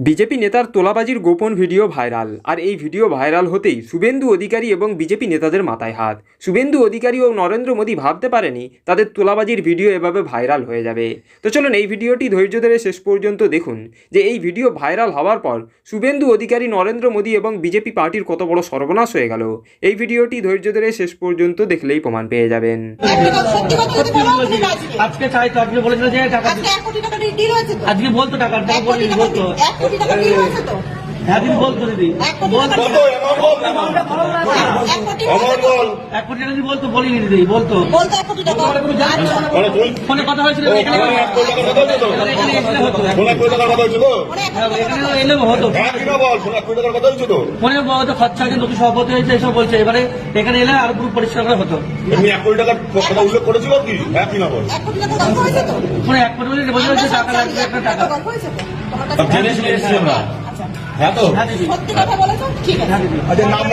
BJP নেতার তোলাবাজির গোপন video viral. আর এই ভিডিও ভাইরাল হতেই শুভেন্দু অধিকারী এবং বিজেপি নেতাদের মাথায় হাত। শুভেন্দু অধিকারী ও নরেন্দ্র মোদী ভাবতে পারেনি তাদের তোলাবাজির ভিডিও এভাবে ভাইরাল হয়ে যাবে। তো চলুন এই ভিডিওটি ধৈর্য ধরে শেষ পর্যন্ত দেখুন যে এই ভিডিও ভাইরাল হওয়ার পর শুভেন্দু অধিকারী, নরেন্দ্র মোদী এবং বিজেপি পার্টির কত বড় সর্বনাশ হয়ে গেল। এই ভিডিওটি ধৈর্য ধরে শেষ পর্যন্ত দেখলেই প্রমাণ পেয়ে যাবেন। আজকে চাই তো আপনি বলেছিলেন যে টাকা আজকে বলতো টাকা বলতো হ্যাঁ দিদি বলতো দিদি এক কোটি টাকা দিদি বলতো বলিনি দিদি বলতো ফোনে কথা হয়েছিল এখানে এলে হতো ফোনে বলতো খরচা আছে, নতুন সভাপতি হয়েছে এসব বলছে। এবারে এখানে এলে আর পুরো পরিষ্কার করে হতো। এমনি 1 কোটি টাকার কথা উল্লেখ করেছিল কি? হ্যাঁ কি না বল? ফোনে 1 কোটি বলে বলছে টাকা লাগবে, একটা টাকা জেনে শুনে এসেছি আমরা। হ্যাঁ তো হ্যাঁ দিদি সত্যি কথা বলেছো? ঠিক আছে। আচ্ছা নাম